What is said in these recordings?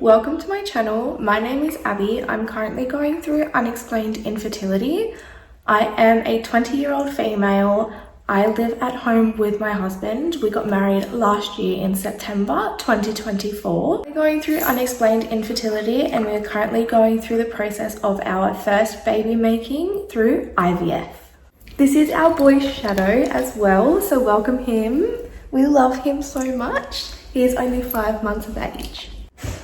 welcome to my channel. My name is Abby. I'm currently going through unexplained infertility. I am a 20-year-old female. I live at home with my husband. We got married last year in September 2024. We're going through unexplained infertility and we're currently going through the process of our first baby making through IVF. This is our boy Shadow as well, so welcome him. We love him so much. He is only 5 months of age.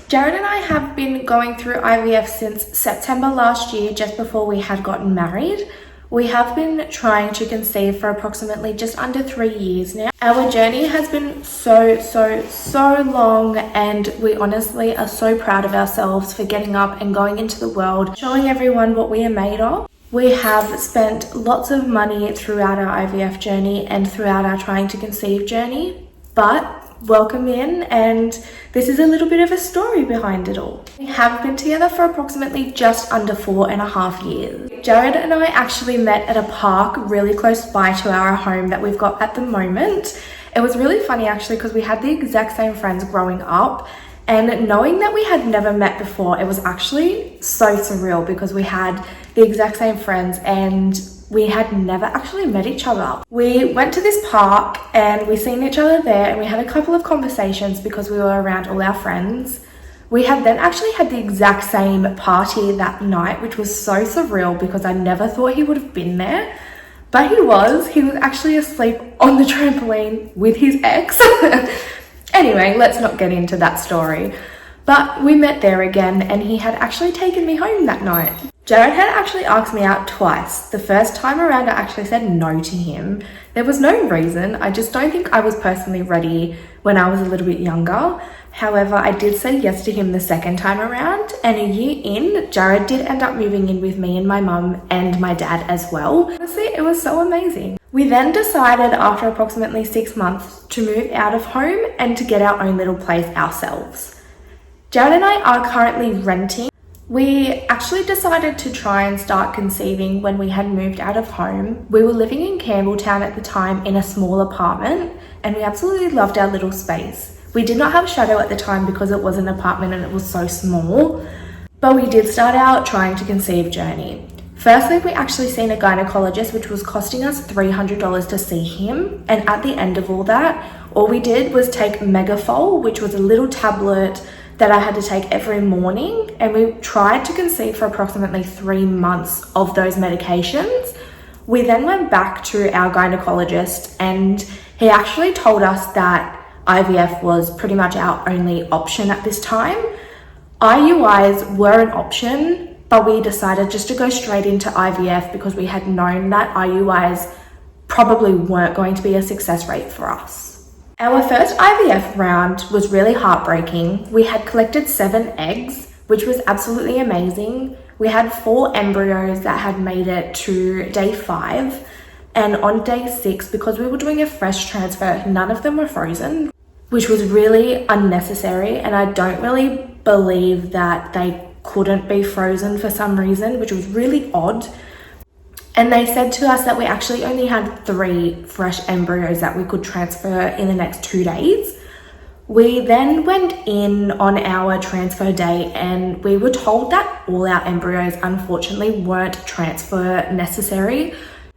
Jarrod and I have been going through IVF since September last year, just before we had gotten married. We have been trying to conceive for approximately just under 3 years now. Our journey has been so long, and we honestly are so proud of ourselves for getting up and going into the world, showing everyone what we are made of. We have spent lots of money throughout our IVF journey and throughout our trying to conceive journey, but welcome in, and this is a little bit of a story behind it all. We have been together for approximately just under 4.5 years. Jarrod and I actually met at a park really close by to our home that we've got at the moment. It was really funny actually because we had the exact same friends growing up, and knowing that we had never met before, it was actually so surreal because we had the exact same friends and we had never actually met each other. We went to this park and we seen each other there, and we had a couple of conversations because we were around all our friends. We had then actually had the exact same party that night, which was so surreal because I never thought he would have been there, but he was. He was actually asleep on the trampoline with his ex. Anyway, let's not get into that story. But we met there again, and he had actually taken me home that night. Jarrod had actually asked me out twice. The first time around, I actually said no to him. There was no reason. I just don't think I was personally ready when I was a little bit younger. However, I did say yes to him the second time around, and a year in, Jarrod did end up moving in with me and my mum and my dad as well. Honestly, it was so amazing. We then decided after approximately 6 months to move out of home and to get our own little place ourselves. Jarrod and I are currently renting. We actually decided to try and start conceiving when we had moved out of home. We were living in Campbelltown at the time in a small apartment, and we absolutely loved our little space. We did not have Shadow at the time because it was an apartment and it was so small, but we did start our trying to conceive journey. Firstly, we actually seen a gynecologist, which was costing us $300 to see him, and at the end of all that, all we did was take Megafol, which was a little tablet that I had to take every morning, and we tried to conceive for approximately 3 months of those medications. We then went back to our gynecologist, and he actually told us that IVF was pretty much our only option at this time. IUIs were an option, but we decided just to go straight into IVF because we had known that IUIs probably weren't going to be a success rate for us. Our first IVF round was really heartbreaking. We had collected 7 eggs, which was absolutely amazing. We had 4 embryos that had made it to day 5. And on day 6, because we were doing a fresh transfer, none of them were frozen, which was really unnecessary. And I don't really believe that they couldn't be frozen for some reason, which was really odd. And they said to us that we actually only had 3 fresh embryos that we could transfer in the next 2 days. We then went in on our transfer day, and we were told that all our embryos unfortunately weren't transfer necessary.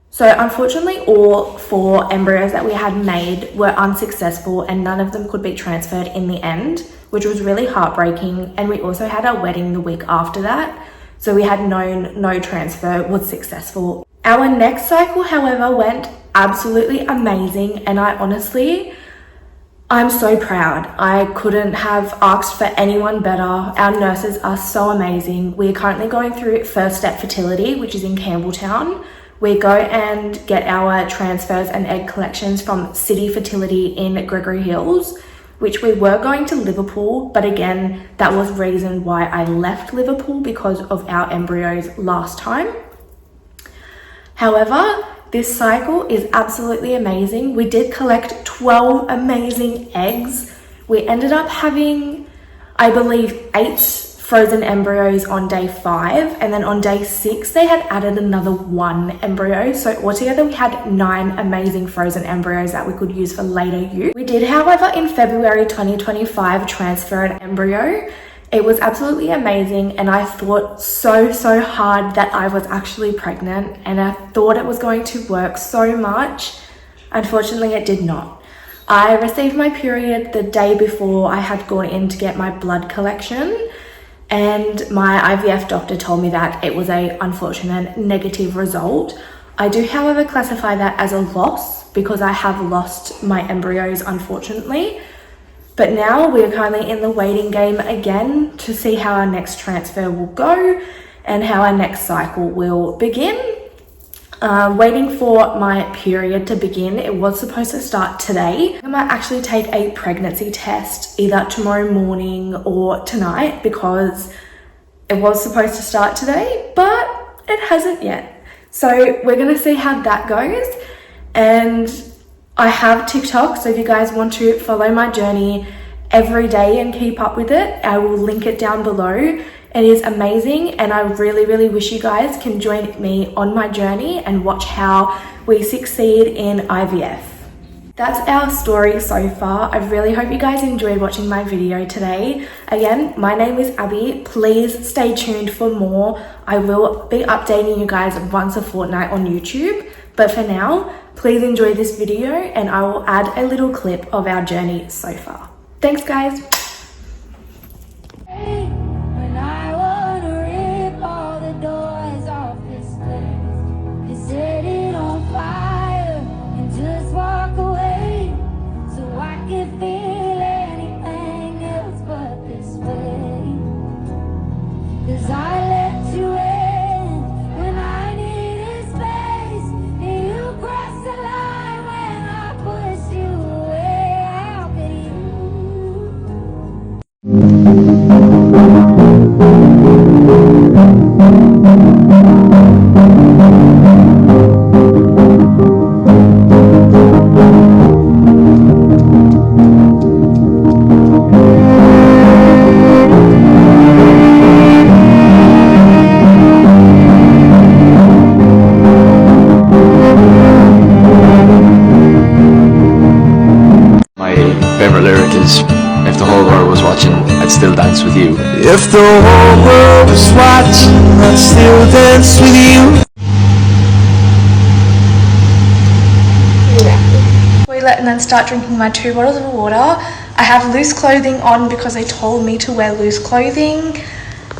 So unfortunately, all 4 embryos that we had made were unsuccessful, and none of them could be transferred in the end, which was really heartbreaking. And we also had our wedding the week after that, so we had known no transfer was successful. Our next cycle, however, went absolutely amazing, and I'm so proud. I couldn't have asked for anyone better. Our nurses are so amazing. We are currently going through First Step Fertility, which is in Campbelltown. We go and get our transfers and egg collections from City Fertility in Gregory Hills, which we were going to Liverpool, but again, that was reason why I left Liverpool because of our embryos last time. However, this cycle is absolutely amazing. We did collect 12 amazing eggs. We ended up having, I believe, 8 frozen embryos on day 5, and then on day 6 they had added another 1 embryo, so altogether we had 9 amazing frozen embryos that we could use for later use. We did, however, in February 2025 transfer an embryo, It was absolutely amazing, and I thought so hard that I was actually pregnant, and I thought it was going to work so much. Unfortunately, it did not. I received my period the day before I had gone in to get my blood collection, and my IVF doctor told me that it was a unfortunate negative result. I do, however, classify that as a loss because I have lost my embryos, unfortunately. But now we're currently in the waiting game again to see how our next transfer will go and how our next cycle will begin. Waiting for my period to begin. It was supposed to start today. I might actually take a pregnancy test either tomorrow morning or tonight because it was supposed to start today, but it hasn't yet. So we're gonna see how that goes. And I have TikTok, so if you guys want to follow my journey every day and keep up with it, I will link it down below. It is amazing, and I really wish you guys can join me on my journey and watch how we succeed in IVF. That's our story so far. I really hope you guys enjoyed watching my video today. Again, my name is Abby. Please stay tuned for more. I will be updating you guys once a fortnight on YouTube. But for now, please enjoy this video, and I will add a little clip of our journey so far. Thanks, guys. When I wanna rip all the doors off this place and set it on fire and just walk away, so I can feel anything else but this way. 'Cause I let you in when I needed space, and you crossed the line when I pushed you away. How could you? My favorite lyric is, if the whole world was watching, I'd still dance with you. If the whole world was watching, I'd still dance with you. Toilet and then start drinking my 2 bottles of water. I have loose clothing on because they told me to wear loose clothing.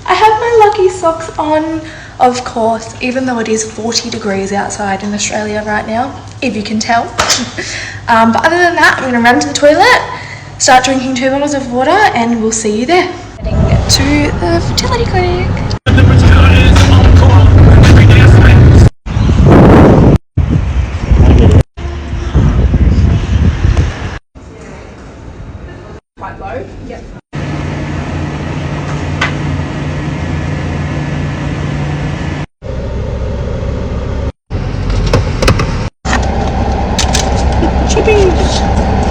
I have my lucky socks on, of course, even though it is 40 degrees outside in Australia right now, if you can tell. But other than that, I'm gonna run to the toilet, start drinking 2 bottles of water, and we'll see you there. Heading to the fertility clinic. Quite low, yep. Chippies!